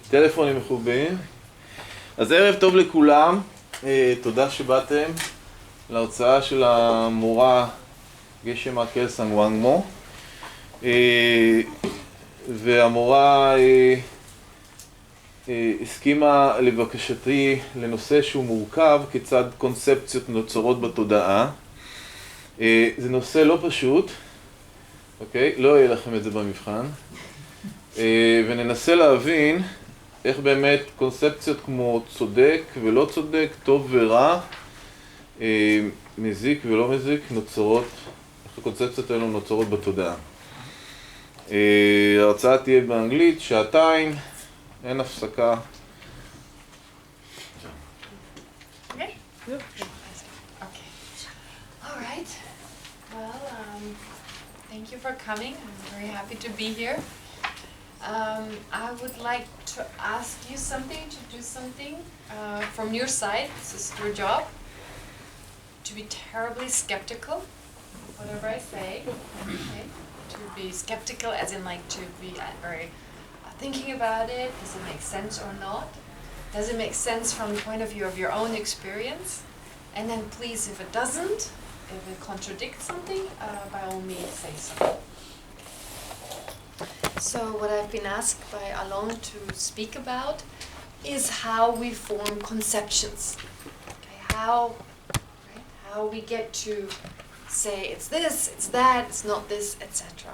טלפונים מחובים. אז ערב טוב לכולם, תודה שבאתם להוצאה של המורה גשמה קלסנג ווגמו. והמורה הסכימה לבקשתי לנושא שהוא מורכב, כיצד קונספציות נוצרות בתודעה. זה נושא לא פשוט, אוקיי? לא יהיה לכם את זה במבחן. וננסה להבין איך באמת קונספציות כמו צודק ולא צודק, טוב ורע, מזיק ולא מזיק, נוצרות, איך הקונספציות האלו נוצרות בתודעה. ההרצאה תהיה באנגלית, שעתיים, אין הפסקה. Okay. All right. Well, thank you for coming. I'm very happy to be here. I would like to ask you something, to do something from your side. This is your job. To be terribly skeptical, whatever I say. Okay. To be skeptical, as in like to be very thinking about it. Does it make sense or not? Does it make sense from the point of view of your own experience? And then please, if it doesn't, if it contradicts something, by all means say so. So what I've been asked by Alon to speak about is how we form conceptions. Okay, how we get to say it's this, it's that, it's not this, etc.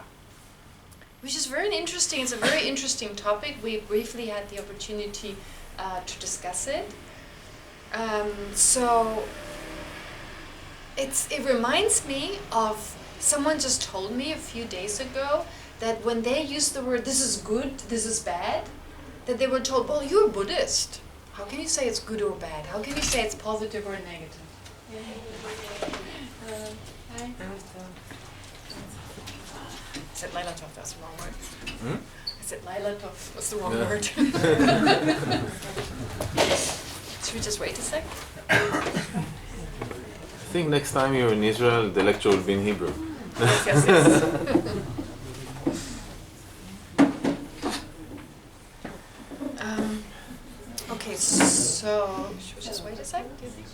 Which is very interesting. It's a very interesting topic. We briefly had the opportunity to discuss it. So it reminds me of someone just told me a few days ago that when they use the word this is good, this is bad, that they were told, well, you're Buddhist. How can you say it's good or bad? How can you say it's positive or negative? Hi. I said Laila Tov, that's the wrong word. I said Laila Tov, that's the wrong word. Should we just wait a sec? I think next time you're in Israel, the lecture will be in Hebrew. Yes. Okay, so should we just wait a sec, do you think?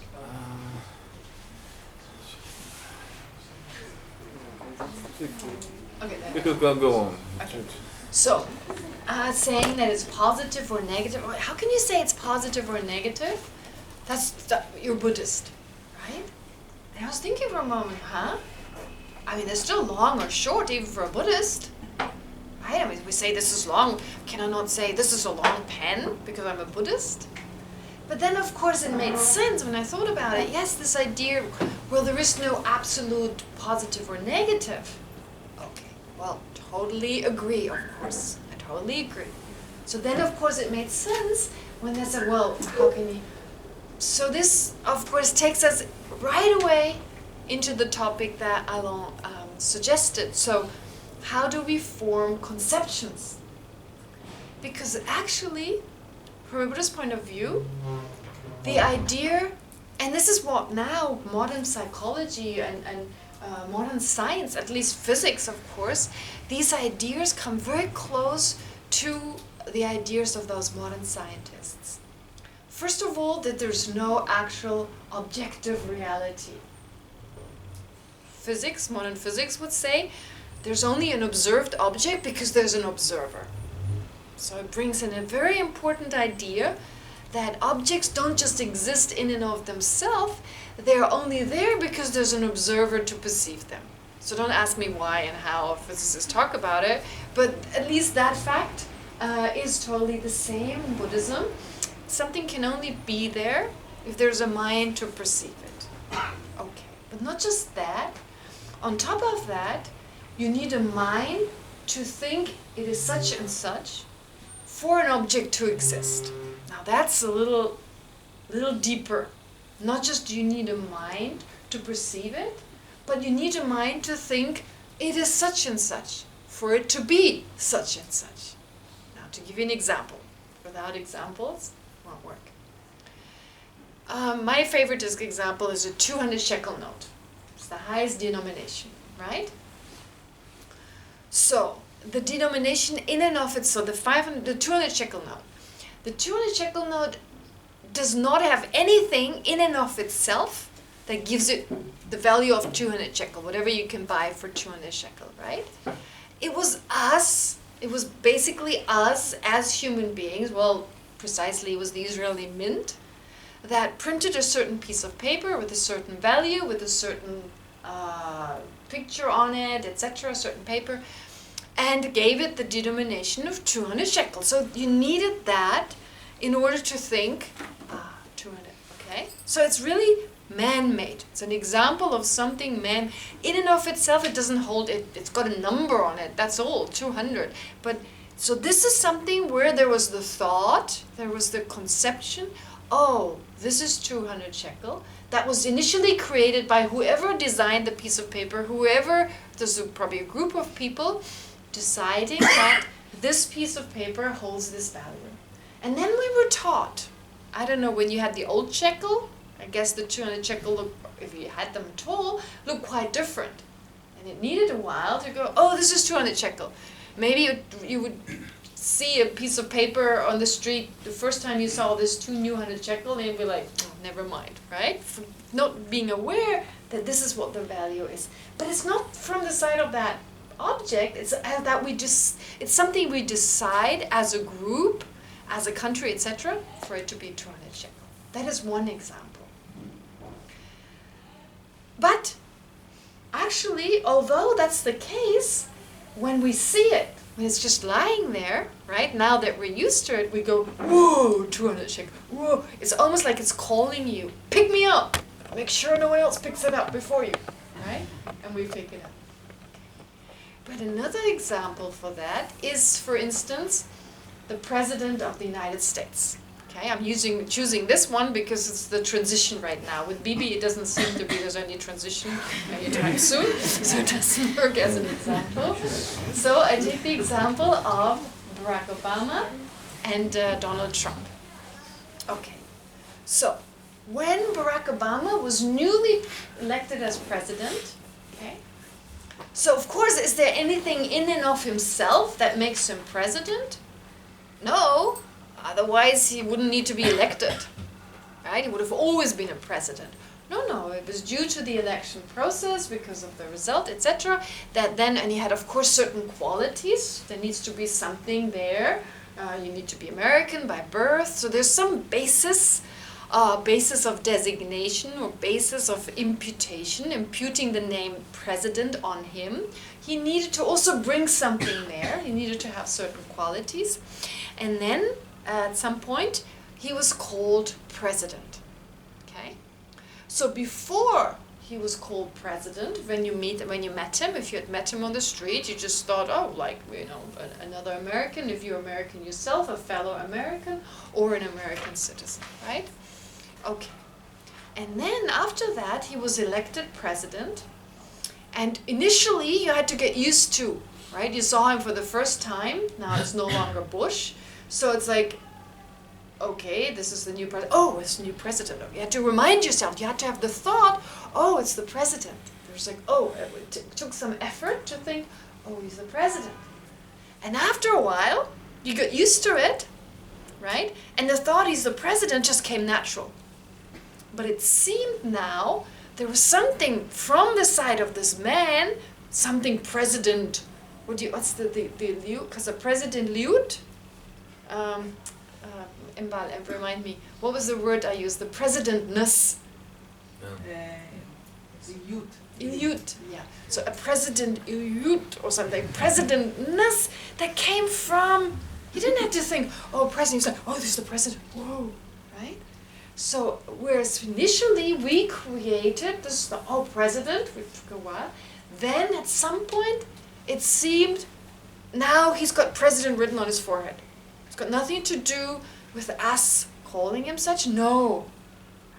Okay, You could go on. Okay. So, saying that it's positive or negative, how can you say it's positive or negative? You're Buddhist, right? And I was thinking for a moment, I mean, it's still long or short even for a Buddhist, right? I mean, we say this is long, can I not say this is a long pen because I'm a Buddhist? But then, of course, it made sense when I thought about it. Yes, this idea, well, there is no absolute positive or negative. Okay, well, totally agree, of course. I totally agree. So then, of course, it made sense when they said, well, how can you... So this, of course, takes us right away into the topic that Alon suggested. So how do we form conceptions? Because actually, from a Buddhist point of view, the idea, and this is what now modern psychology and modern science, at least physics, of course, these ideas come very close to the ideas of those modern scientists. First of all, that there's no actual objective reality. Physics, modern physics would say, there's only an observed object because there's an observer. So it brings in a very important idea that objects don't just exist in and of themselves, they're only there because there's an observer to perceive them. So don't ask me why and how physicists talk about it, but at least that fact is totally the same in Buddhism. Something can only be there if there's a mind to perceive it. Okay, but not just that. On top of that, you need a mind to think it is such and such for an object to exist. Now that's a little deeper. Not just do you need a mind to perceive it, but you need a mind to think it is such and such for it to be such and such. Now to give you an example, without examples, it won't work. My favorite example is a 200 shekel note. It's the highest denomination, right? So the denomination in and of itself, the 200 shekel note. The 200 shekel note does not have anything in and of itself that gives it the value of 200 shekel, whatever you can buy for 200 shekel, right? It was us, it was basically us as human beings, well, precisely it was the Israeli mint, that printed a certain piece of paper with a certain value, with a certain picture on it, etc., a certain paper, and gave it the denomination of 200 shekels. So you needed that in order to think, 200, okay? So it's really man-made. It's an example of something man, in and of itself it doesn't hold, it's got a number on it, that's all, 200. But, so this is something where there was the thought, there was the conception, oh, this is 200 shekel. That was initially created by whoever designed the piece of paper, whoever, there's probably a group of people deciding that this piece of paper holds this value. And then we were taught, I don't know, when you had the old shekel, I guess the 200 shekel, look, if you had them at all, looked quite different. And it needed a while to go, oh, this is 200 shekel. Maybe you would see a piece of paper on the street, the first time you saw this 200 shekel, and you'd be like, oh, never mind, right? For not being aware that this is what the value is. But it's not from the side of that object, it's that it's something we decide as a group, as a country, etc., for it to be 200 shekel. That is one example. But actually, although that's the case, when we see it, when it's just lying there, right, now that we're used to it, we go, whoa, 200 shekel, whoa. It's almost like it's calling you, pick me up, make sure no one else picks it up before you, right? And we pick it up. But another example for that is, for instance, the President of the United States. Okay, I'm choosing this one because it's the transition right now. With Bibi, it doesn't seem to be there's any transition anytime soon, so it doesn't work as an example. So I take the example of Barack Obama and Donald Trump. Okay, so when Barack Obama was newly elected as president, okay, so of course, is there anything in and of himself that makes him president? No. Otherwise, he wouldn't need to be elected, right? He would have always been a president. No, it was due to the election process, because of the result, etc., that then, and he had, of course, certain qualities. There needs to be something there. You need to be American by birth. So there's some basis of designation or basis of imputation, imputing the name president on him. He needed to also bring something there. He needed to have certain qualities. And then, at some point, he was called president. Okay? So before he was called president, when you met him, if you had met him on the street, you just thought, oh, like, you know, another American, if you're American yourself, a fellow American, or an American citizen, right? Okay. And then after that, he was elected president, and initially you had to get used to, right? You saw him for the first time, now it's no longer Bush. So it's like, okay, this is the new president. Oh, it's the new president. You had to remind yourself. You had to have the thought, oh, it's the president. There's like, oh, it took some effort to think, oh, he's the president. And after a while, you got used to it, right? And the thought he's the president just came natural. But it seemed now there was something from the side of this man, something president. What's the because a president liut? Remind me, what was the word I used? The presidentness. Ilyut, yeah. So a president Ilyut or something. Presidentness that came from, you didn't have to think, oh, president, you said, oh, this is the president, whoa, right? So, whereas initially we created this, oh, president, which took a while, then at some point it seemed, now he's got president written on his forehead. It's got nothing to do with us calling him such, no.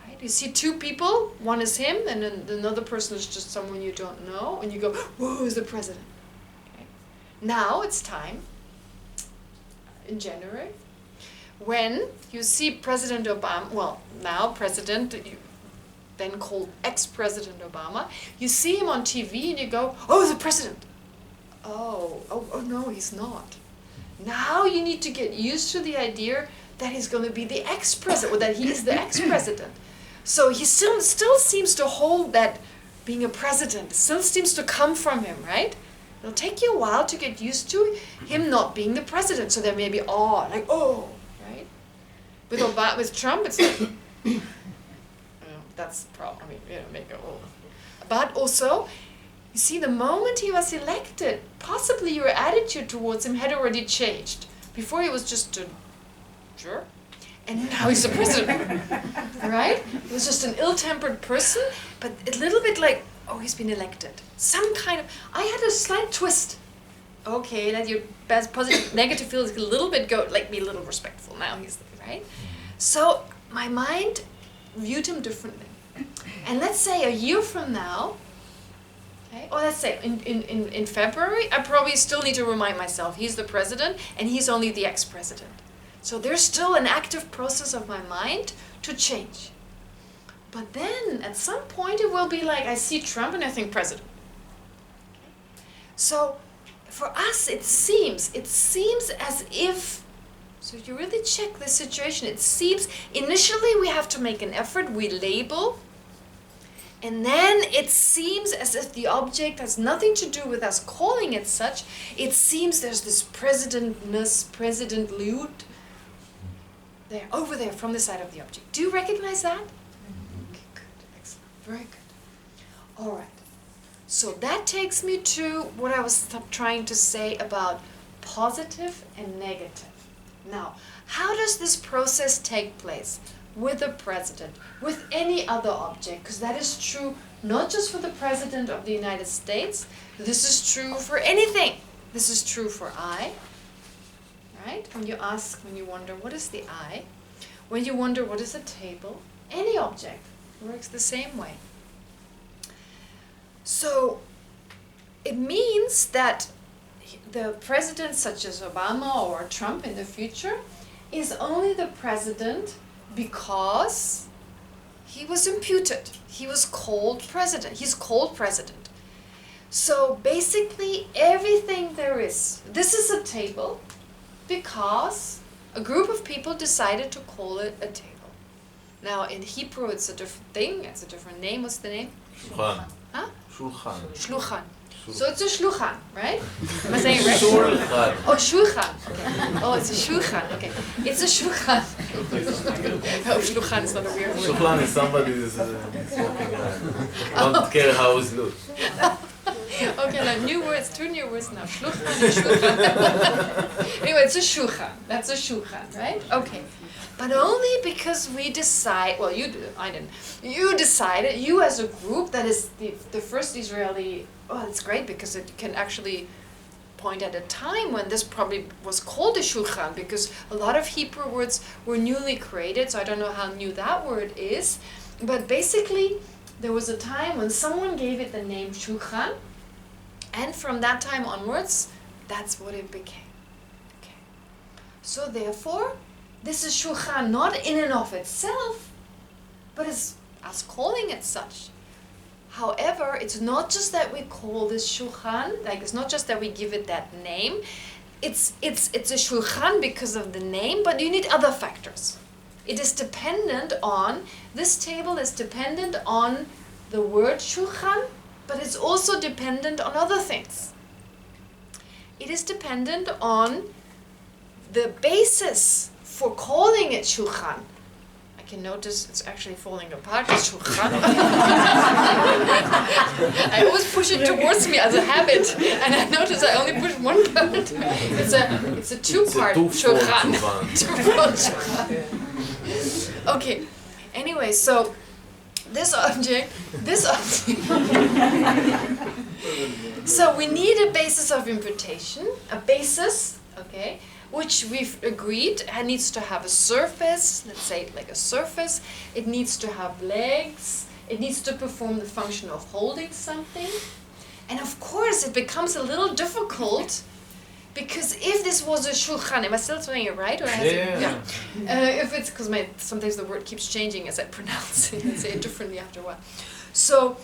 Right? You see two people, one is him, and then another person is just someone you don't know, and you go, whoa, who's the president? Okay. Now it's time, in January, when you see President Obama, well, now President, then called ex-President Obama, you see him on TV and you go, oh, the president. oh no, he's not. Now you need to get used to the idea that he's going to be the ex-president, or that he is the ex-president. So he still seems to hold that being a president, still seems to come from him, right? It'll take you a while to get used to him not being the president. So there may be awe, like, oh, right? With Trump, it's like, that's the problem. I mean, make it all. But also, you see, the moment he was elected, possibly your attitude towards him had already changed. Before he was just a jerk, and now he's the president, right? He was just an ill-tempered person, but a little bit like, oh, he's been elected. Some kind of, I had a slight twist. Okay, let your best positive, negative feelings a little bit go, like be a little respectful. Now he's, right? So my mind viewed him differently. And let's say a year from now, okay, or let's say in February, I probably still need to remind myself he's the president and he's only the ex-president. So there's still an active process of my mind to change. But then at some point it will be like I see Trump and I think president. Okay? So for us it seems as if, so if you really check the situation, it seems initially we have to make an effort, we label, and then it seems as if the object has nothing to do with us calling it such. It seems there's this presidentness, presidentlyhood, there, over there, from the side of the object. Do you recognize that? Okay, good, excellent, very good. All right, so that takes me to what I was trying to say about positive and negative. Now, how does this process take place with the president, with any other object? Because that is true not just for the president of the United States, this is true for anything. This is true for I. Right? When you wonder, what is the I? When you wonder, what is a table? Any object works the same way. So it means that the president, such as Obama or Trump in the future, is only the president because he was imputed. He was called president. He's called president. So basically everything there is, this is a table, because a group of people decided to call it a table. Now in Hebrew it's a different thing, it's a different name. What's the name? Shulchan. Huh? Shulchan. Shulchan. So it's a shulchan, right? Am I saying it right? Shulchan. Oh, shulchan. Okay. Oh, it's a shulchan. Okay. It's a shulchan. Oh, shulchan is not a weird word. Shulchan is somebody who's walking around. Don't care how it looks. Okay, now new words, 2 new words now. Shulchan and shulchan. Anyway, it's a shulchan. That's a shulchan, right? Okay. But only because we decide, well, you did, I didn't. You decided, you as a group, that is the first Israeli, well, it's great because it can actually point at a time when this probably was called a shulchan, because a lot of Hebrew words were newly created, so I don't know how new that word is. But basically, there was a time when someone gave it the name shulchan, and from that time onwards, that's what it became. Okay. So therefore, this is shulchan not in and of itself, but it's us calling it such. However, it's not just that we call this shulchan, like it's not just that we give it that name. It's a shulchan because of the name, but you need other factors. It is dependent on, this table is dependent on the word shulchan, but it's also dependent on other things. It is dependent on the basis for calling it shulchan. I can notice it's actually falling apart, it's shulchan. I always push it towards me as a habit, and I notice I only push one part. It's a two-part shulchan. Two-part shulchan. Okay, anyway, so this object, so we need a basis of imputation, a basis, okay, which we've agreed needs to have a surface, let's say like a surface, it needs to have legs, it needs to perform the function of holding something, and of course it becomes a little difficult, because if this was a shulchan, am I still saying it right? Or if it's, because sometimes the word keeps changing as I pronounce it and say it differently after a while. So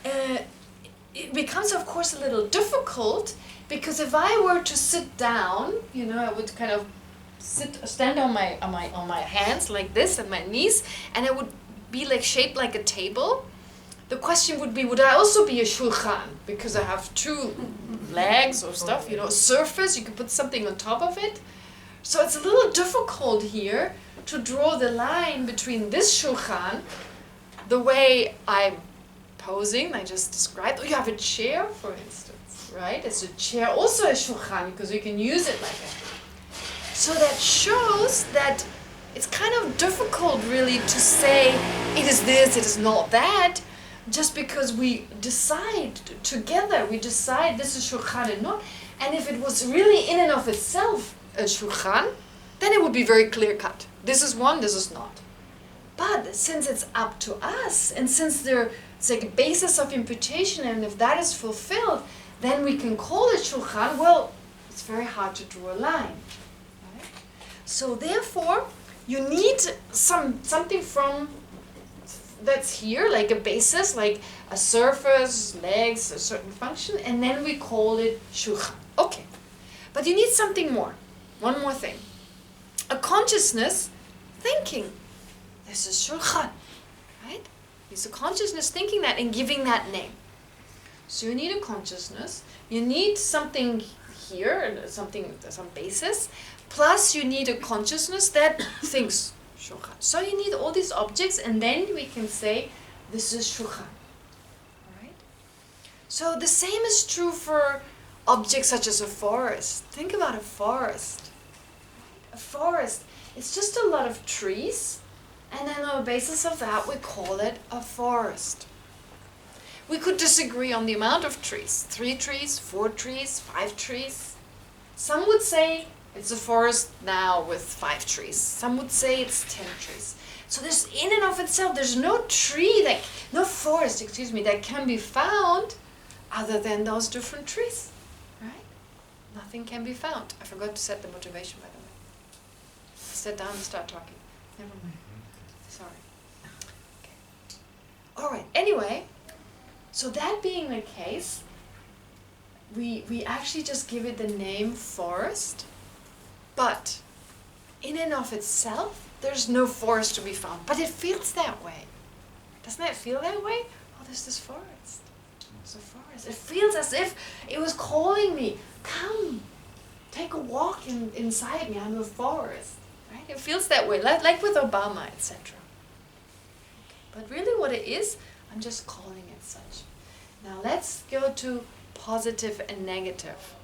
it becomes, of course, a little difficult Because if I were to sit down, I would kind of stand on my hands like this and my knees, and I would be like shaped like a table. The question would be, would I also be a shulchan? Because I have two legs or stuff, a surface, you can put something on top of it. So it's a little difficult here to draw the line between this shulchan, the way I'm posing, I just described. You have a chair, for instance, right? It's a chair, also a shulchan, because you can use it like that. So that shows that it's kind of difficult really to say it is this, it is not that, just because we decide together, we decide this is shulchan and not. And if it was really in and of itself a shulchan, then it would be very clear cut. This is one, this is not. But since it's up to us, and since it's like a basis of imputation, and if that is fulfilled, then we can call it shulchan. Well, it's very hard to draw a line. Right? So therefore, you need something from that's here, like a basis, like a surface, legs, a certain function, and then we call it shulchan. Okay, but you need something more. One more thing. A consciousness thinking. This is shulchan, right? It's a consciousness thinking that and giving that name. So you need a consciousness. You need something here, some basis. Plus you need a consciousness that thinks shulchan. So you need all these objects, and then we can say this is shulchan. Right? So the same is true for objects such as a forest. Think about a forest. A forest, it's just a lot of trees, and then on the basis of that we call it a forest. We could disagree on the amount of trees. 3 trees, 4 trees, 5 trees. Some would say it's a forest now with 5 trees. Some would say it's 10 trees. So there's in and of itself, there's no forest, that can be found other than those different trees, right? Nothing can be found. I forgot to set the motivation, by the way. Sit down and start talking. Never mind. Sorry. Okay. All right. Anyway, so that being the case, we actually just give it the name forest, but in and of itself, there's no forest to be found. But it feels that way. Doesn't it feel that way? Oh, there's this forest. There's a forest. It feels as if it was calling me, come, take a walk inside me. I'm a forest. Right? It feels that way, like with Obama, etc. Okay. But really what it is, I'm just calling it such. Now let's go to positive and negative.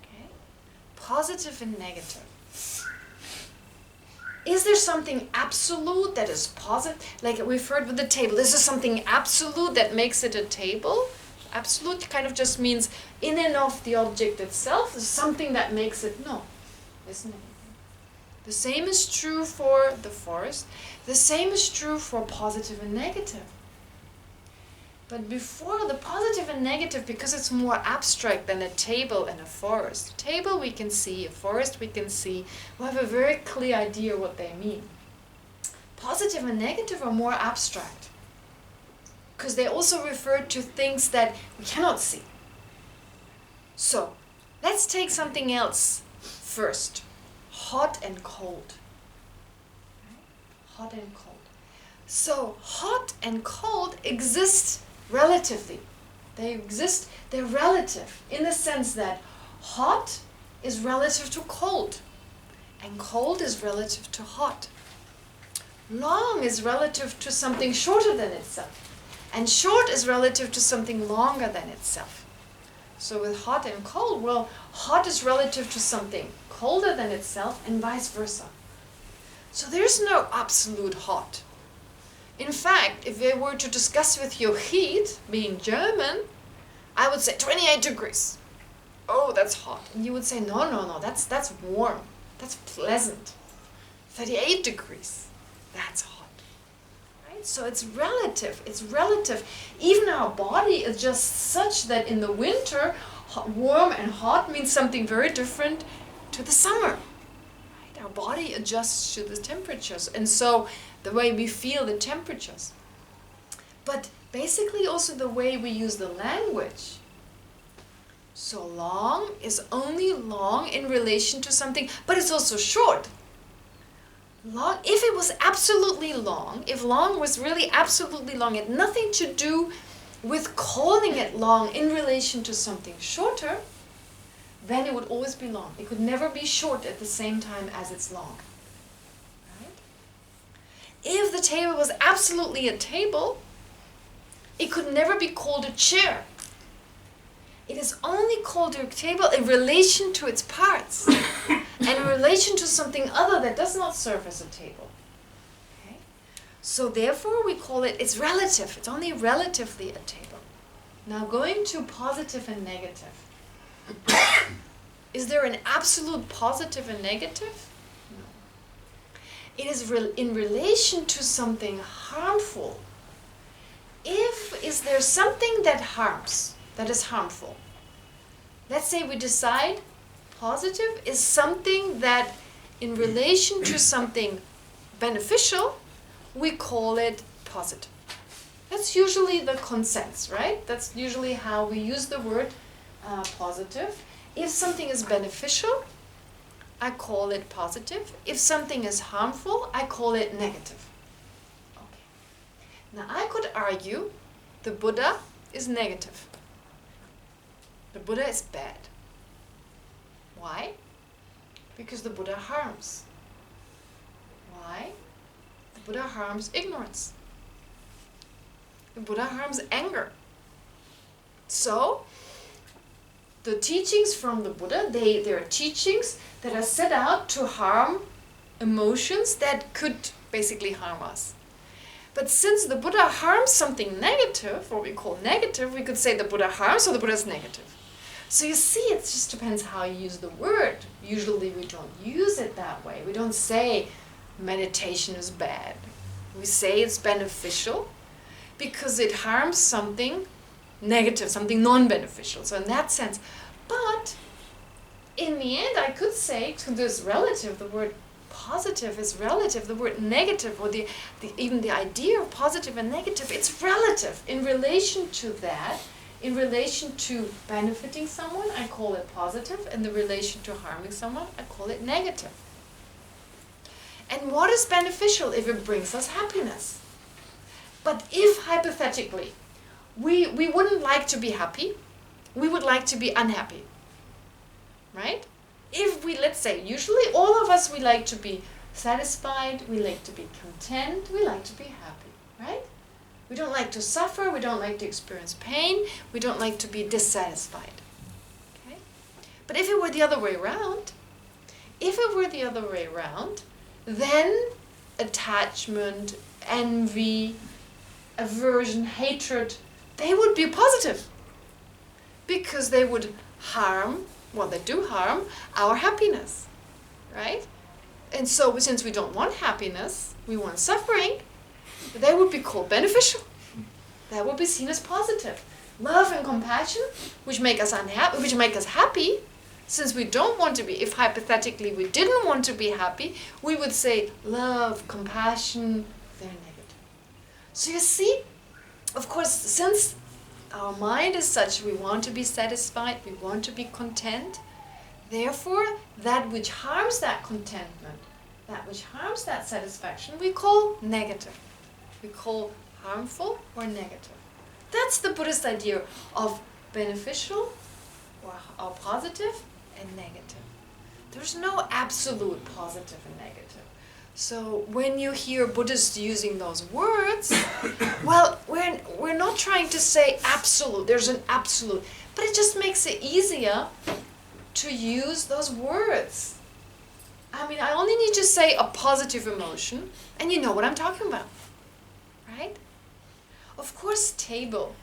Okay? Positive and negative. Is there something absolute that is positive? Like we've heard with the table, is there something absolute that makes it a table? Absolute kind of just means in and of the object itself, there's something that makes it, no, isn't it? The same is true for the forest. The same is true for positive and negative. But before the positive and negative, because it's more abstract than a table and a forest. A table we can see, a forest we can see. We have a very clear idea what they mean. Positive and negative are more abstract, because they also refer to things that we cannot see. So, let's take something else first. Hot and cold. Hot and cold. So, hot and cold exist relatively. They're relative in the sense that hot is relative to cold, and cold is relative to hot. Long is relative to something shorter than itself, and short is relative to something longer than itself. So with hot and cold, well, hot is relative to something colder than itself, and vice versa. So there's no absolute hot. In fact, if I were to discuss with you heat, being German, I would say 28 degrees. Oh, that's hot. And you would say, no, that's warm. That's pleasant. 38 degrees. That's hot. Right? So it's relative. It's relative. Even our body is just such that in the winter, warm and hot means something very different to the summer. Right? Our body adjusts to the temperatures. And so the way we feel the temperatures. But basically also the way we use the language. So long is only long in relation to something, but it's also short. Long, if it was absolutely long, if long was really absolutely long, it had nothing to do with calling it long in relation to something shorter, then it would always be long. It could never be short at the same time as it's long. Right? If the table was absolutely a table, it could never be called a chair. It is only called a table in relation to its parts and in relation to something other that does not serve as a table. Okay? So therefore we call it, it's relative. It's only relatively a table. Now going to positive and negative. Is there an absolute positive and negative? No. It is in relation to something harmful. Is there something that harms, that is harmful? Let's say we decide positive is something that in relation to something beneficial, we call it positive. That's usually the consensus, right? That's usually how we use the word positive. If something is beneficial, I call it positive. If something is harmful, I call it negative. Okay. Now I could argue the Buddha is negative. The Buddha is bad. Why? Because the Buddha harms. Why? The Buddha harms ignorance. The Buddha harms anger. So, the teachings from the Buddha, they are teachings that are set out to harm emotions that could basically harm us. But since the Buddha harms something negative, what we call negative, we could say the Buddha harms, so the Buddha is negative. So you see, it just depends how you use the word. Usually we don't use it that way. We don't say meditation is bad. We say it's beneficial because it harms something negative, something non-beneficial. So in that sense, but in the end I could say, to this relative, the word positive is relative, the word negative, or even the idea of positive and negative, it's relative in relation to that. In relation to benefiting someone, I call it positive, and in relation to harming someone, I call it negative. And what is beneficial? If it brings us happiness. But if, hypothetically, we wouldn't like to be happy, we would like to be unhappy. Right? If we, let's say, usually all of us, we like to be satisfied, we like to be content, we like to be happy. Right? We don't like to suffer, we don't like to experience pain, we don't like to be dissatisfied. Okay? But if it were the other way around, then attachment, envy, aversion, hatred, they would be positive. Because they would harm, well, they do harm our happiness. Right? And so since we don't want happiness, we want suffering, they would be called beneficial. That would be seen as positive. Love and compassion, which make us unhappy, which make us happy, since we don't want to be, if hypothetically we didn't want to be happy, we would say love, compassion, they're negative. So you see, of course, since our mind is such, we want to be satisfied, we want to be content, therefore, that which harms that contentment, that which harms that satisfaction, we call negative. We call harmful or negative. That's the Buddhist idea of beneficial or positive and negative. There's no absolute positive and negative. So when you hear Buddhists using those words, well, we're not trying to say absolute, there's an absolute, but it just makes it easier to use those words. I mean, I only need to say a positive emotion, and you know what I'm talking about. Right? Of course, table.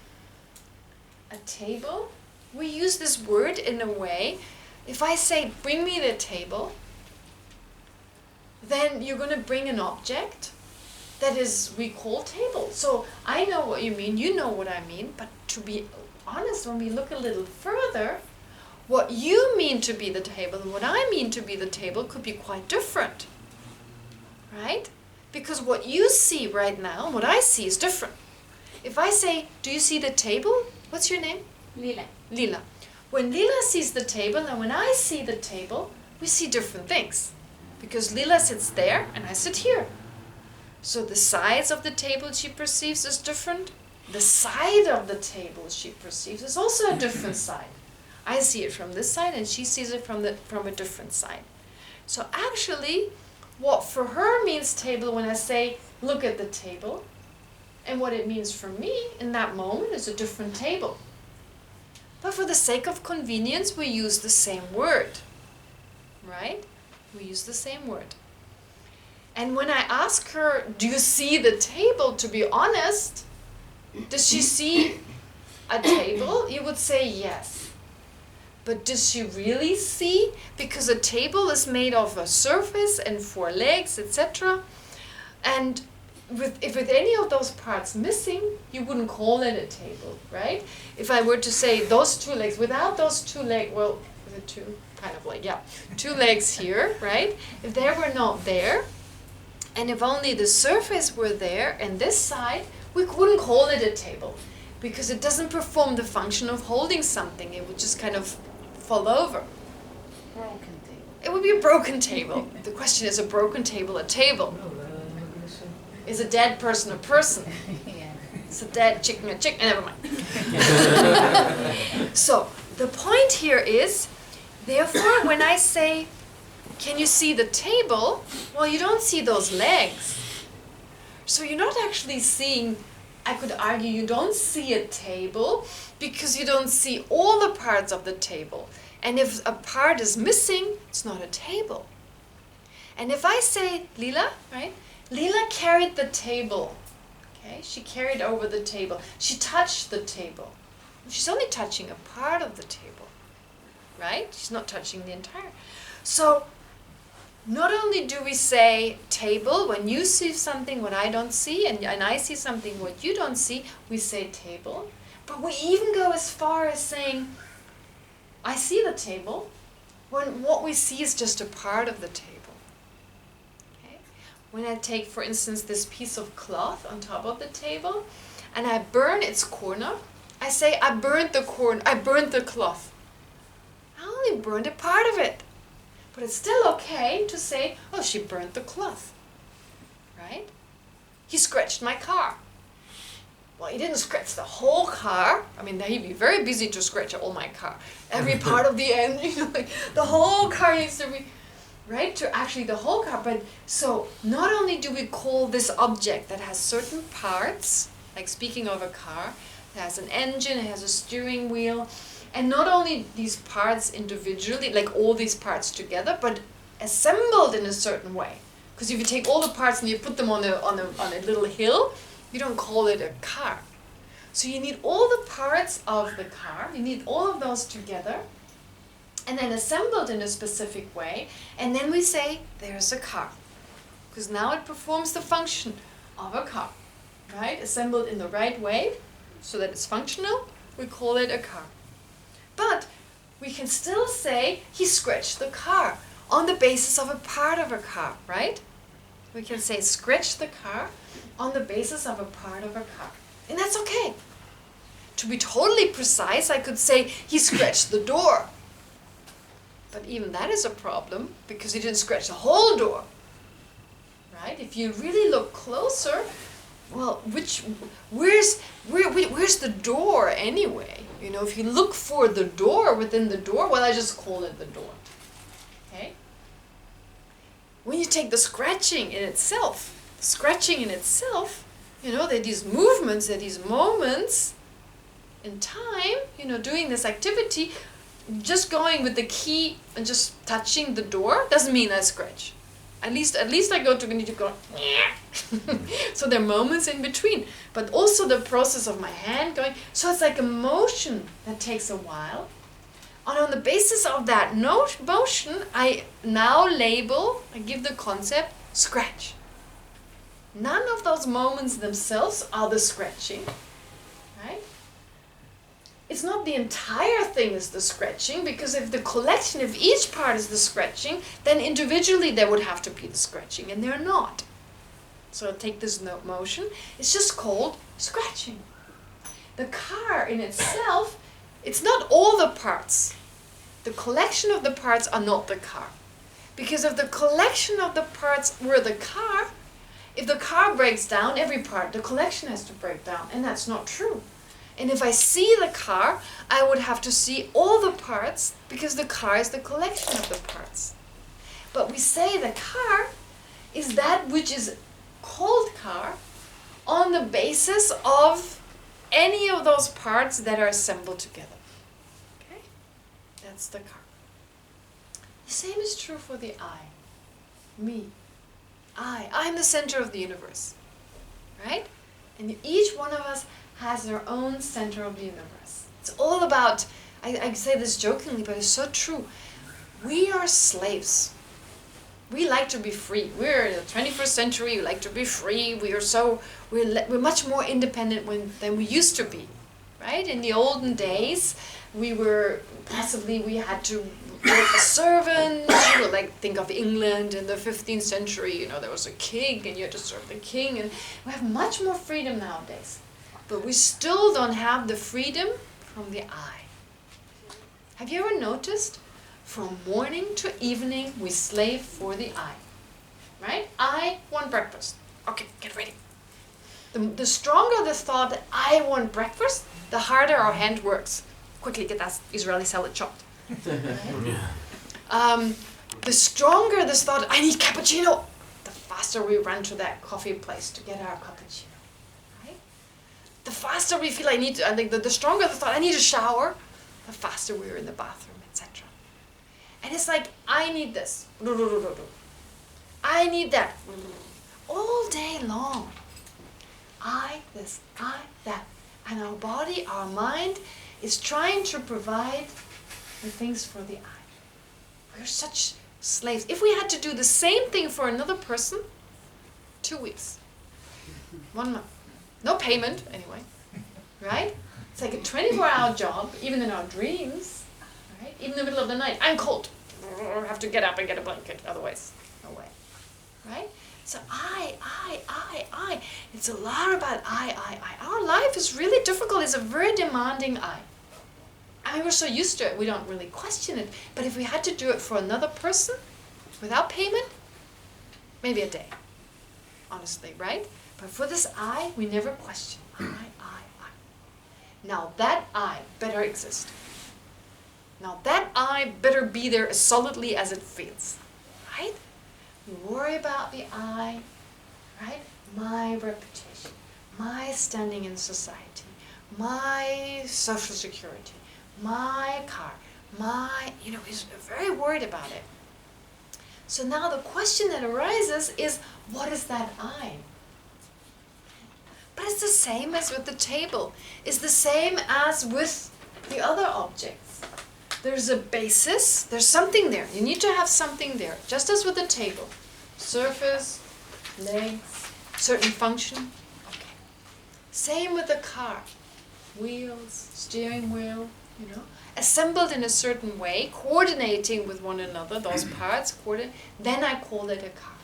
A table, we use this word in a way, if I say, bring me the table, then you're going to bring an object that is, we call table. So I know what you mean, you know what I mean, but to be honest, when we look a little further, what you mean to be the table and what I mean to be the table could be quite different. Right? Because what you see right now and what I see is different. If I say, do you see the table? What's your name? Lila. Lila. when Lila sees the table and when I see the table, we see different things. Because Lila sits there and I sit here. So the size of the table she perceives is different. The side of the table she perceives is also a different side. I see it from this side and she sees it from a different side. So actually, what for her means table when I say, look at the table, and what it means for me in that moment is a different table. But for the sake of convenience, we use the same word, right? We use the same word. And when I ask her, do you see the table, to be honest, does she see a table? You would say yes. But does she really see? Because a table is made of a surface and 4 legs, etc. And if with any of those parts missing, you wouldn't call it a table, right? If I were to say those 2 legs, without those 2 legs, well, the 2 kind of like, yeah, 2 legs here, right? If they were not there, and if only the surface were there and this side, we wouldn't call it a table because it doesn't perform the function of holding something. It would just kind of fall over. Broken table. It would be a broken table. The question is, a broken table a table? Is a dead person a person? Yeah. Is a dead chicken a chicken? Never mind. So the point here is, therefore, when I say, can you see the table? Well, you don't see those legs. So you're not actually seeing, I could argue, you don't see a table because you don't see all the parts of the table. And if a part is missing, it's not a table. And if I say, Lila, right? Lila carried the table. Okay, she carried over the table. She touched the table. She's only touching a part of the table, right? She's not touching the entire. So not only do we say table, when you see something what I don't see, and I see something what you don't see, we say table. But we even go as far as saying, I see the table, when what we see is just a part of the table. Okay? When I take, for instance, this piece of cloth on top of the table, and I burn its corner, I say, I burnt the corner, I burnt the cloth. I only burned a part of it. But it's still okay to say, oh, she burnt the cloth, right? He scratched my car. Well, he didn't scratch the whole car. I mean, he'd be very busy to scratch all my car. Every part of the engine, like the whole car needs to be, right? To actually the whole car. But so not only do we call this object that has certain parts, like speaking of a car, it has an engine, it has a steering wheel, and not only these parts individually, like all these parts together, but assembled in a certain way. Because if you take all the parts and you put them on a little hill, you don't call it a car. So you need all the parts of the car, you need all of those together, and then assembled in a specific way, and then we say, there's a car. Because now it performs the function of a car, right? Assembled in the right way, so that it's functional, we call it a car. But we can still say he scratched the car on the basis of a part of a car, right? We can say scratch the car on the basis of a part of a car. And that's okay. To be totally precise, I could say he scratched the door. But even that is a problem because he didn't scratch the whole door, right? If you really look closer, well, where's the door anyway? You know, if you look for the door within the door, well, I just call it the door. Okay? When you take the scratching in itself, you know, there are these movements, there are these moments in time, you know, doing this activity, just going with the key and just touching the door doesn't mean I scratch. At least I need to go. So there are moments in between, but also the process of my hand going. So it's like a motion that takes a while. And on the basis of that motion, I now I give the concept scratch. None of those moments themselves are the scratching, right? It's not the entire thing is the scratching, because if the collection of each part is the scratching, then individually there would have to be the scratching, and they're not. So take this motion, it's just called scratching. The car in itself it's not all the parts. The collection of the parts are not the car. Because if the collection of the parts were the car, if the car breaks down, every part, the collection has to break down, and that's not true. And if I see the car, I would have to see all the parts, because the car is the collection of the parts. But we say the car is that which is called car on the basis of any of those parts that are assembled together. Okay? That's the car. The same is true for the I. Me. I'm the center of the universe. Right? And each one of us has their own center of the universe. It's all about, I say this jokingly, but it's so true. We are slaves. We like to be free. We're in the 21st century, we like to be free. We're much more independent than we used to be. Right? In the olden days, we had to work as servants. Like, think of England in the 15th century, there was a king and you had to serve the king. And we have much more freedom nowadays. But we still don't have the freedom from the I. Have you ever noticed? From morning to evening, we slave for the I. Right? I want breakfast. Okay, get ready. The stronger the thought that I want breakfast, the harder our hand works. Quickly get that Israeli salad chopped. The stronger this thought, I need cappuccino, the faster we run to that coffee place to get our cappuccino. The faster we feel the stronger the thought, I need a shower, the faster we're in the bathroom, etc. And it's like, I need this. I need that. All day long. I this, I that. And our body, our mind, is trying to provide the things for the I. We're such slaves. If we had to do the same thing for another person, 2 weeks. 1 month. No payment, anyway, right? It's like a 24-hour job, even in our dreams, right? Even in the middle of the night, I'm cold. I have to get up and get a blanket, otherwise, no way, right? So I. It's a lot about I. Our life is really difficult. It's a very demanding I. We're so used to it, we don't really question it. But if we had to do it for another person, without payment, maybe a day, honestly, right? But for this I, we never question. I. Now that I better exist. Now that I better be there as solidly as it feels. Right? We worry about the I, right? My reputation, my standing in society, my social security, my car, he's very worried about it. So now the question that arises is, what is that I? But it's the same as with the table. It's the same as with the other objects. There's a basis, there's something there. You need to have something there, just as with the table. Surface, legs, certain function. Okay. Same with the car. Wheels, steering wheel, assembled in a certain way, coordinating with one another, those parts, then I call it a car.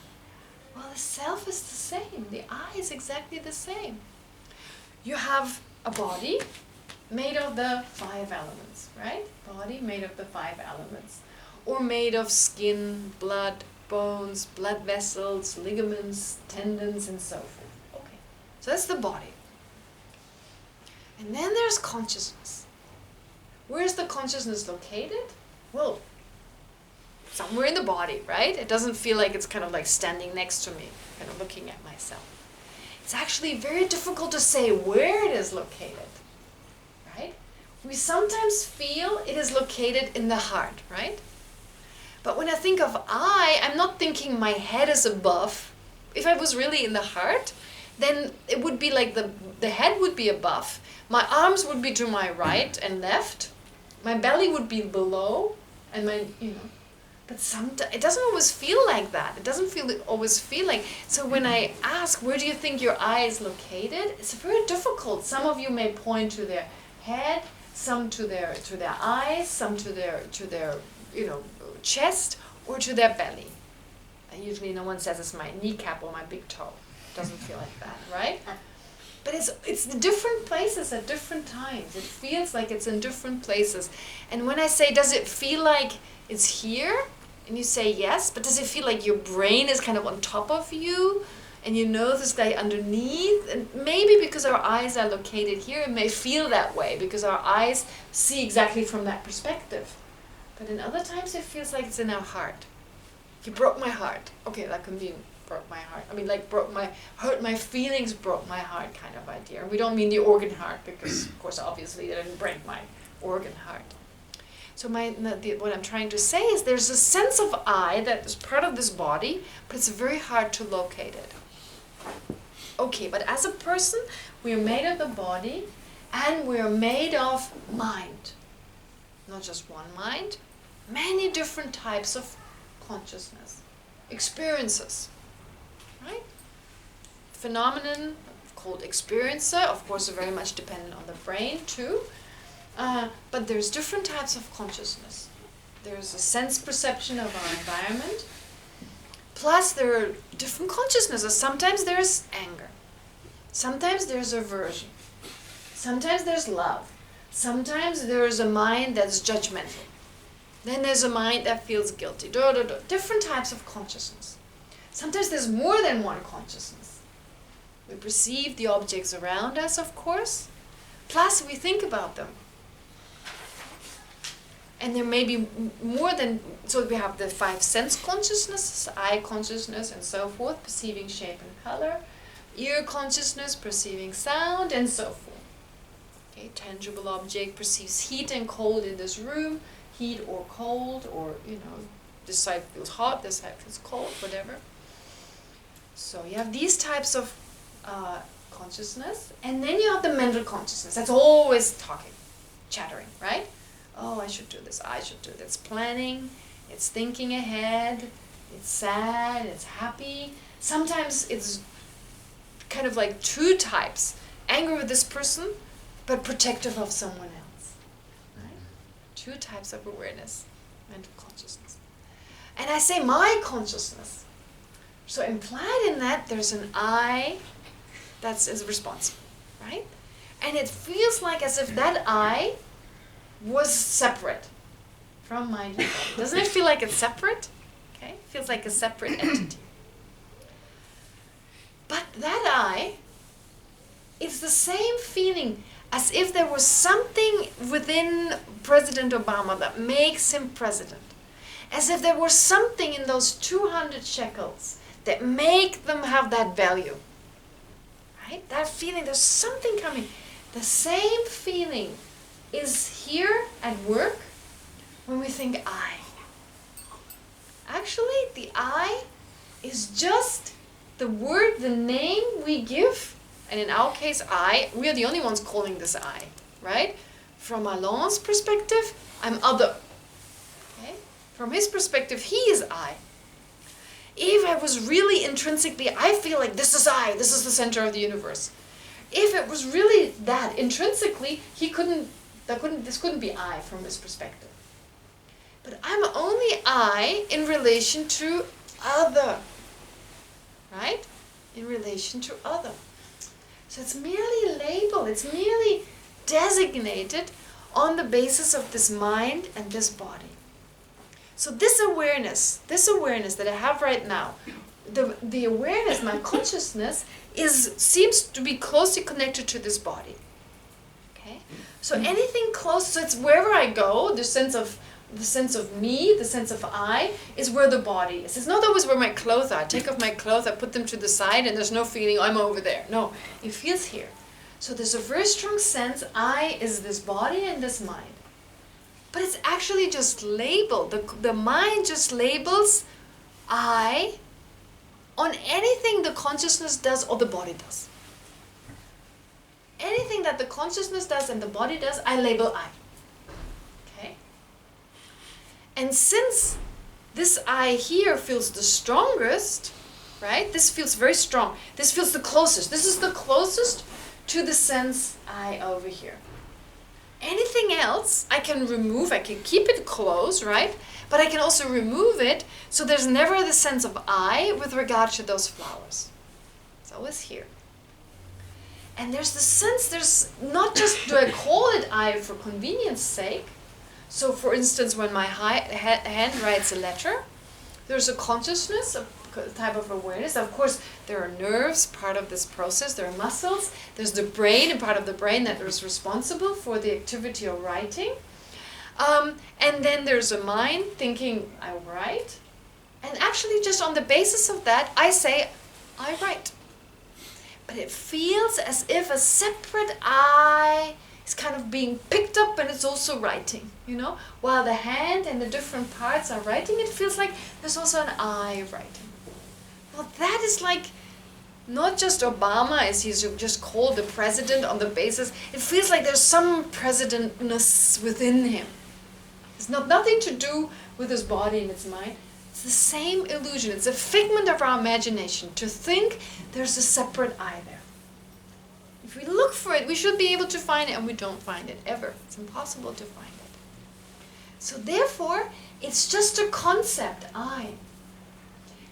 Well, the self is the same. The I is exactly the same. You have a body made of the 5 elements, right? Body made of the 5 elements. Or made of skin, blood, bones, blood vessels, ligaments, tendons, and so forth. Okay, so that's the body. And then there's consciousness. Where's the consciousness located? Well, somewhere in the body, right? It doesn't feel like it's kind of like standing next to me, kind of looking at myself. It's actually very difficult to say where it is located, right? We sometimes feel it is located in the heart, right? But when I think of I'm not thinking my head is above. If I was really in the heart, then it would be like the head would be above. My arms would be to my right and left. My belly would be below, and but sometimes it doesn't always feel like that. It doesn't always feel like. So when I ask, where do you think your I is located? It's very difficult. Some of you may point to their head, some to their eyes, some to their chest, or to their belly. And usually no one says it's my kneecap or my big toe. It doesn't feel like that, right? But it's the different places at different times. It feels like it's in different places. And when I say, does it feel like it's here? And you say yes, but does it feel like your brain is kind of on top of you? And you know this guy underneath? And maybe because our eyes are located here, it may feel that way, because our eyes see exactly from that perspective. But in other times, it feels like it's in our heart. You broke my heart. Okay, that can be broke my heart. I mean, like hurt my feelings, broke my heart kind of idea. And we don't mean the organ heart, because, of course, obviously, it didn't break my organ heart. So what I'm trying to say is there's a sense of I that is part of this body, but it's very hard to locate it. Okay, but as a person, we are made of the body, and we are made of mind. Not just one mind, many different types of consciousness, experiences, right? Phenomenon called experiencer, of course, are very much dependent on the brain too. But there's different types of consciousness. There's a sense perception of our environment. Plus, there are different consciousnesses. Sometimes there's anger. Sometimes there's aversion. Sometimes there's love. Sometimes there's a mind that's judgmental. Then there's a mind that feels guilty. Different types of consciousness. Sometimes there's more than one consciousness. We perceive the objects around us, of course. Plus, we think about them. And there may be more than, so we have the 5 sense consciousnesses, eye consciousness and so forth, perceiving shape and color, ear consciousness, perceiving sound, and so forth. Okay, tangible object perceives heat and cold in this room, heat or cold, or, this side feels hot, this side feels cold, whatever. So you have these types of consciousness, and then you have the mental consciousness. That's always talking, chattering, right? Oh, I should do this, I should do this. It's planning, it's thinking ahead, it's sad, it's happy. Sometimes it's kind of like 2 types. Angry with this person, but protective of someone else. Right? 2 types of awareness, mental consciousness. And I say my consciousness. So implied in that, there's an I that is responsible, right? And it feels like as if that I was separate from mind and body. Doesn't it feel like it's separate? Okay, it feels like a separate entity. But that I, it's the same feeling as if there was something within President Obama that makes him president. As if there was something in those 200 shekels that make them have that value. Right? That feeling, there's something coming. The same feeling is here at work when we think I. Actually, the I is just the word, the name we give, and in our case, I, we are the only ones calling this I, right? From Alain's perspective, I'm other. Okay? From his perspective, he is I. If I was really intrinsically, I feel like this is I, this is the center of the universe. If it was really that intrinsically, this couldn't be I from his perspective. But I'm only I in relation to other. Right? In relation to other. So it's merely labeled, it's merely designated on the basis of this mind and this body. So this awareness that I have right now, the awareness, my consciousness, seems to be closely connected to this body. Okay? So anything close, so it's wherever I go, the sense of me, the sense of I, is where the body is. It's not always where my clothes are. I take off my clothes, I put them to the side, and there's no feeling, I'm over there. No, it feels here. So there's a very strong sense, I is this body and this mind. But it's actually just labeled. The mind just labels I on anything the consciousness does or the body does. Anything that the consciousness does and the body does, I label I. Okay? And since this I here feels the strongest, right? This feels very strong. This feels the closest. This is the closest to the sense I over here. Anything else I can remove, I can keep it close, right? But I can also remove it, so there's never the sense of I with regard to those flowers. It's always here. And there's the sense, there's not just do I call it I for convenience sake. So for instance, when my hand writes a letter, there's a consciousness, a type of awareness. Of course, there are nerves, part of this process. There are muscles. There's the brain, and part of the brain that is responsible for the activity of writing. And then there's a mind thinking, I write. And actually, just on the basis of that, I say, I write. But it feels as if a separate I is kind of being picked up and it's also writing, you know? While the hand and the different parts are writing, it feels like there's also an I writing. Well, that is like not just Obama, as he's just called the president on the basis, it feels like there's some presidentness within him. It's nothing to do with his body and its mind. It's the same illusion. It's a figment of our imagination to think there's a separate I there. If we look for it, we should be able to find it, and we don't find it ever. It's impossible to find it. So therefore, it's just a concept, I.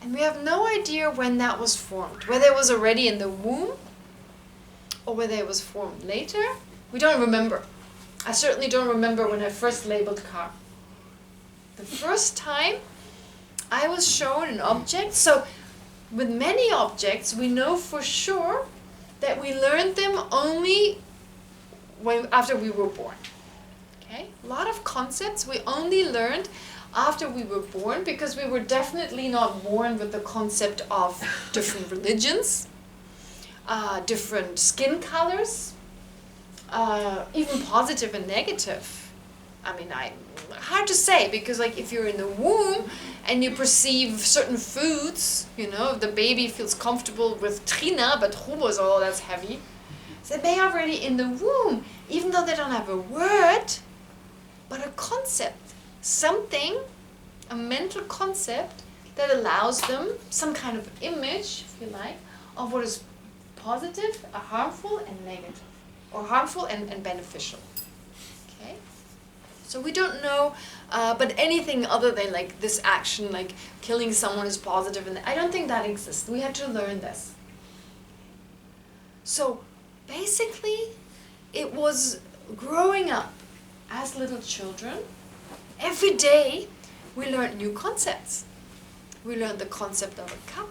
And we have no idea when that was formed, whether it was already in the womb or whether it was formed later. We don't remember. I certainly don't remember when I first labeled car. The first time I was shown an object, so with many objects, we know for sure that we learned them only after we were born. Okay? A lot of concepts we only learned after we were born, because we were definitely not born with the concept of different religions, different skin colors, even positive and negative. I mean, hard to say, because like if you're in the womb and you perceive certain foods, you know, the baby feels comfortable with trina, but chumos, oh, that's heavy. So they are already in the womb, even though they don't have a word, but a concept. Something, a mental concept that allows them some kind of image, if you like, of what is positive, harmful, and negative, or harmful and beneficial. Okay? So we don't know, but anything other than like this action, like killing someone is positive, and I don't think that exists. We had to learn this. So basically, it was growing up as little children. Every day, we learned new concepts. We learned the concept of a cup,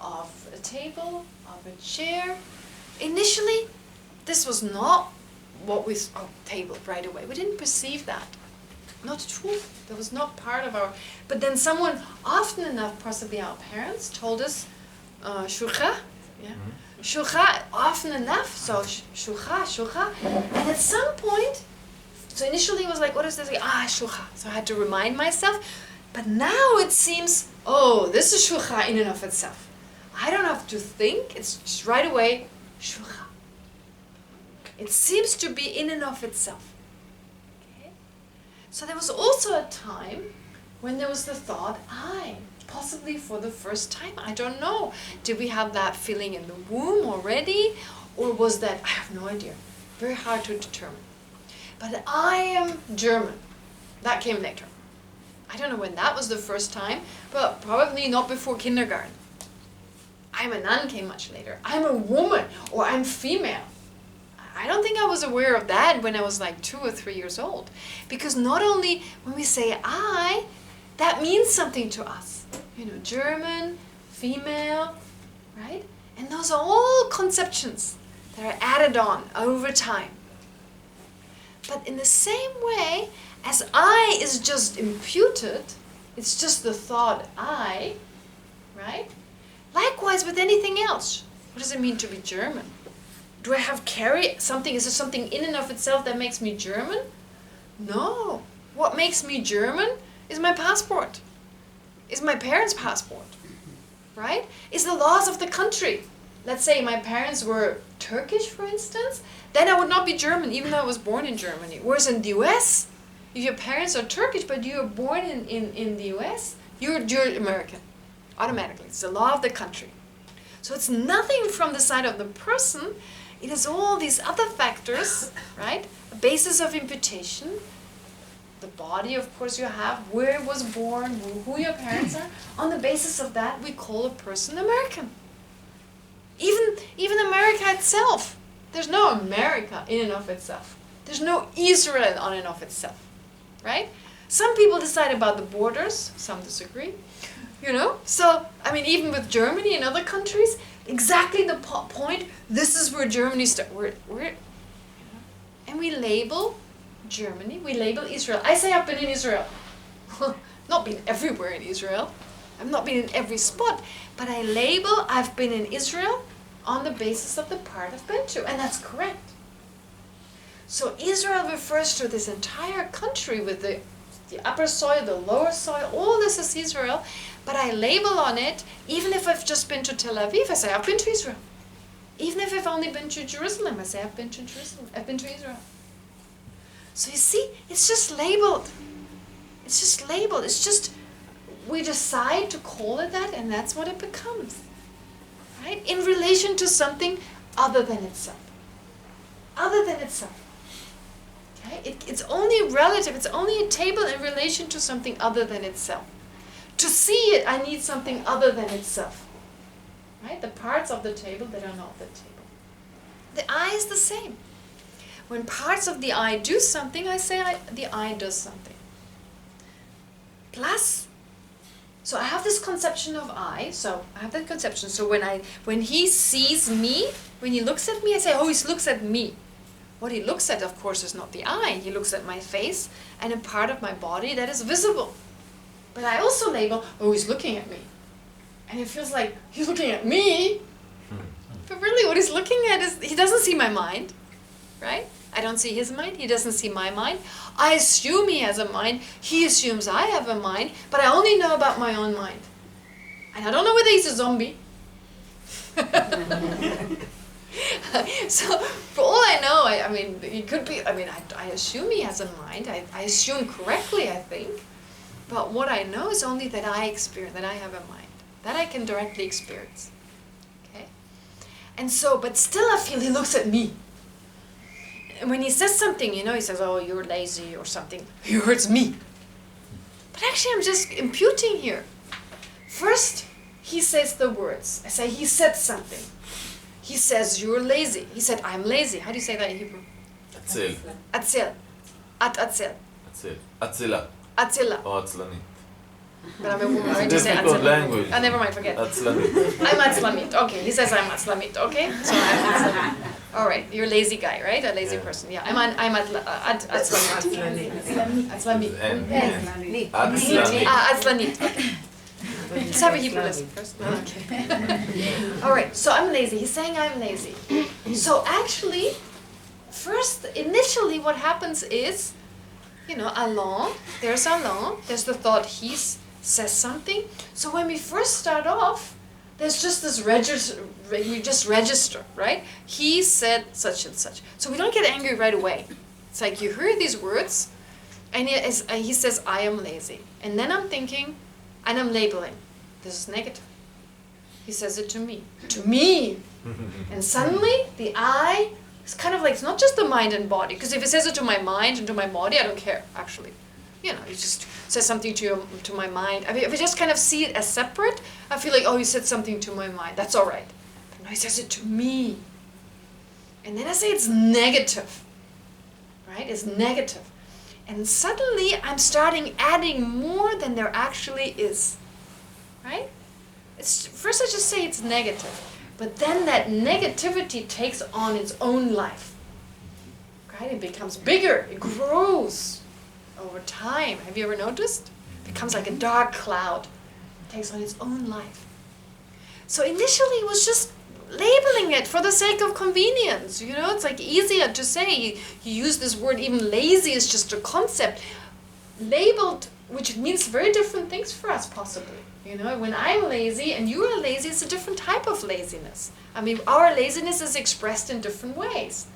of a table, of a chair. Initially, this was not what we saw, table right away. We didn't perceive that. Not true. That was not part of our... But then someone, often enough, possibly our parents, told us, shulcha, yeah? Shulcha, often enough, so shulcha. And at some point, so initially it was like, what is this? Shulcha. So I had to remind myself. But now it seems, oh, this is shulcha in and of itself. I don't have to think. It's just right away, shulcha. It seems to be in and of itself. Okay? So there was also a time when there was the thought, possibly for the first time, I don't know. Did we have that feeling in the womb already? Or was that, I have no idea. Very hard to determine. But I am German. That came later. I don't know when that was the first time, but probably not before kindergarten. I'm a nun came much later. I'm a woman, or I'm female. I don't think I was aware of that when I was like 2 or 3 years old. Because not only when we say I, that means something to us. You know, German, female, right? And those are all conceptions that are added on over time. But in the same way, as I is just imputed, it's just the thought I, right? Likewise with anything else. What does it mean to be German? Do I have something? Is there something in and of itself that makes me German? No. What makes me German is my passport. Is my parents' passport, right? Is the laws of the country. Let's say my parents were Turkish, for instance, then I would not be German, even though I was born in Germany. Whereas in the US, if your parents are Turkish, but you were born in the US, you're American, automatically. It's the law of the country. So it's nothing from the side of the person. It is all these other factors, right? A basis of imputation. The body, of course, you have, where it was born, who your parents are. On the basis of that, we call a person American. Even America itself. There's no America in and of itself. There's no Israel on and of itself, right? Some people decide about the borders, some disagree, you know? So, I mean, even with Germany and other countries, exactly the point, this is where Germany starts. And we label Germany, we label Israel. I say I've been in Israel. Not been everywhere in Israel. I've not been in every spot, but I label I've been in Israel on the basis of the part I've been to, and that's correct. So Israel refers to this entire country with the upper soil, the lower soil, all this is Israel, but I label on it, even if I've just been to Tel Aviv, I say I've been to Israel. Even if I've only been to Jerusalem, I say I've been to Jerusalem, I've been to Israel. So you see, it's just labeled. It's just labeled. It's just, we decide to call it that, and that's what it becomes. Right? In relation to something other than itself. Other than itself. Okay? It's only relative. It's only a table in relation to something other than itself. To see it, I need something other than itself. Right? The parts of the table that are not the table. The eye is the same. When parts of the eye do something, I say the eye does something. Plus, so I have this conception of I, so I have that conception. So when he sees me, when he looks at me, I say, oh, he looks at me. What he looks at, of course, is not the eye. He looks at my face and a part of my body that is visible. But I also label, oh, he's looking at me. And it feels like, he's looking at me. But really what he's looking at is, he doesn't see my mind, right? I don't see his mind, he doesn't see my mind. I assume he has a mind, he assumes I have a mind, but I only know about my own mind. And I don't know whether he's a zombie. So, for all I know, I mean, he could be, I assume he has a mind, I assume correctly, I think. But what I know is only that I experience, that I have a mind, that I can directly experience. Okay? And so, but still I feel he looks at me. And when he says something, you know, he says, oh, you're lazy or something, he hurts me. But actually I'm just imputing here. First, he says the words. I say, he said something. He says, you're lazy. He said, I'm lazy. How do you say that in Hebrew? Atzel. Atzel. Atzel. Atzel. Atzela. Atzela. Or atzlanit. But I'm going It's to say a difficult Atzel. language. Oh, never mind, forget. Atzlanit. I'm Atzlamit. Okay, he says I'm Atzlamit. Okay, so I'm Atzlamit. All right, you're a lazy guy, right? A lazy person. Yeah, I'm Atzlamit. Atzlamit. Atzlanit. Atzlanit. Okay. Let's have a Hebrew lesson first. Okay. All right, so I'm lazy. He's saying I'm lazy. So actually, first, initially what happens is, you know, there's the thought, he says something. So when we first start off, there's just this we just register, right? He said such and such. So we don't get angry right away. It's like you hear these words, and he says, I am lazy. And then I'm thinking, and I'm labeling, this is negative. He says it to me. To me! And suddenly, the I, it's kind of like, it's not just the mind and body, because if it says it to my mind and to my body, I don't care, actually. You know, it just says something to my mind. I mean, if I just kind of see it as separate, I feel like, oh, he said something to my mind, that's all right. But no, he says it to me. And then I say it's negative, right? It's negative. And suddenly, I'm starting adding more than there actually is, right? First I just say it's negative. But then that negativity takes on its own life. Right? It becomes bigger. It grows over time. Have you ever noticed? It becomes like a dark cloud. It takes on its own life. So initially it was just labeling it for the sake of convenience. You know, it's like easier to say. You use this word, even lazy is just a concept. Labeled, which means very different things for us possibly. You know, when I'm lazy and you are lazy, it's a different type of laziness. I mean, our laziness is expressed in different ways.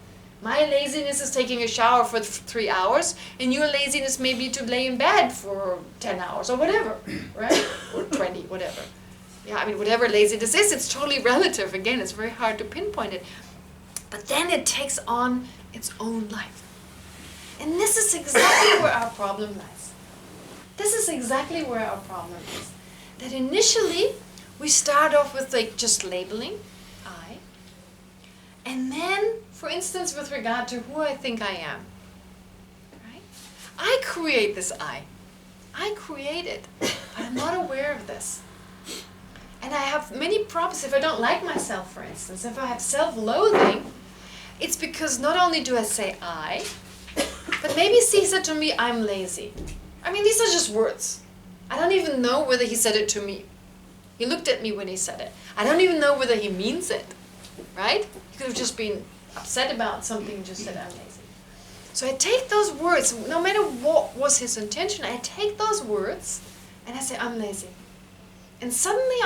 My laziness is taking a shower for 3 hours, and your laziness may be to lay in bed for 10 hours or whatever, right? Or 20, whatever. Yeah, I mean, whatever laziness is, it's totally relative. Again, it's very hard to pinpoint it. But then it takes on its own life. And this is exactly where our problem lies. This is exactly where our problem is. That initially, we start off with like just labeling, I, And then, for instance, with regard to who I think I am, right? I create this I. I create it, but I'm not aware of this. And I have many problems. If I don't like myself, for instance, if I have self-loathing, it's because not only do I say I, but maybe he said to me, I'm lazy. I mean, these are just words. I don't even know whether he said it to me. He looked at me when he said it. I don't even know whether he means it, right? He could have just been upset about something and just said, I'm lazy. So I take those words, no matter what was his intention, I take those words and I say, I'm lazy. And suddenly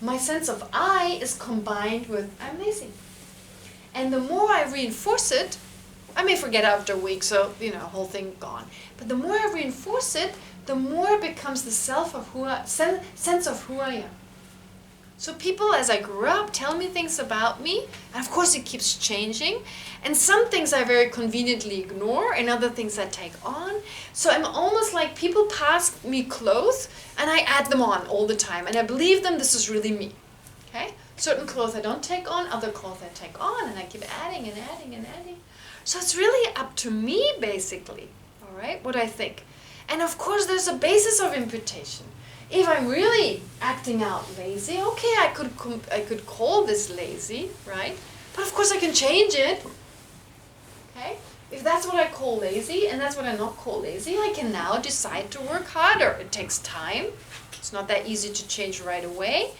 my sense of I is combined with I'm lazy. And the more I reinforce it, I may forget after a week, so, whole thing gone. But the more I reinforce it, the more it becomes the sense of who I am. So people, as I grew up, tell me things about me, and of course it keeps changing. And some things I very conveniently ignore, and other things I take on. So I'm almost like people pass me clothes, and I add them on all the time. And I believe them, this is really me. Okay? Certain clothes I don't take on, other clothes I take on, and I keep adding and adding and adding. So it's really up to me, basically, all right, what I think. And of course, there's a basis of imputation. If I'm really acting out lazy, okay, I could call this lazy, right? But of course, I can change it. Okay? If that's what I call lazy, and that's what I not call lazy, I can now decide to work harder. It takes time. It's not that easy to change right away.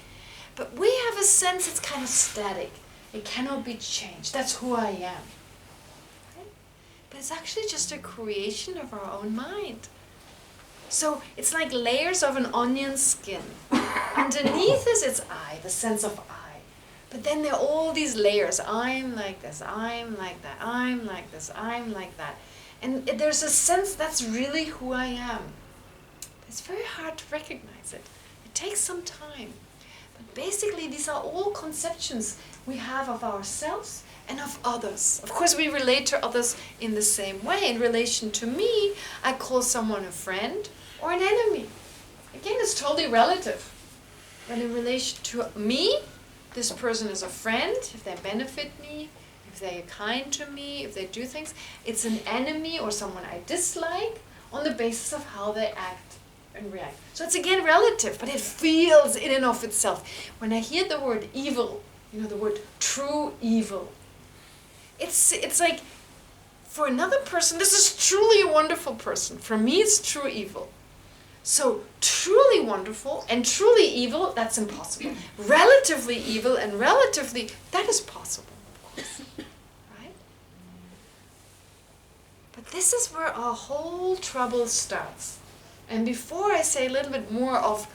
But we have a sense it's kind of static. It cannot be changed. That's who I am. But it's actually just a creation of our own mind. So it's like layers of an onion skin. Underneath is its I, the sense of I. But then there are all these layers. I'm like this, I'm like that, I'm like this, I'm like that. And there's a sense that's really who I am. It's very hard to recognize it. It takes some time. But basically these are all conceptions we have of ourselves and of others. Of course, we relate to others in the same way. In relation to me, I call someone a friend or an enemy. Again, it's totally relative. But in relation to me, this person is a friend, if they benefit me, if they are kind to me, if they do things. It's an enemy or someone I dislike on the basis of how they act and react. So it's again relative, but it feels in and of itself. When I hear the word evil, the word true evil, it's like, for another person, this is truly a wonderful person. For me, it's true evil. So truly wonderful and truly evil, that's impossible. Relatively evil and relatively, that is possible, of course. Right? But this is where our whole trouble starts. And before I say a little bit more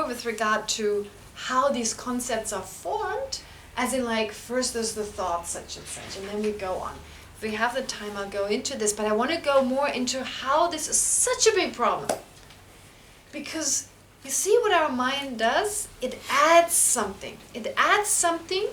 with regard to how these concepts are formed, as in like, first there's the thought such, and then we go on. If we have the time, I'll go into this, but I want to go more into how this is such a big problem. Because you see what our mind does? It adds something. It adds something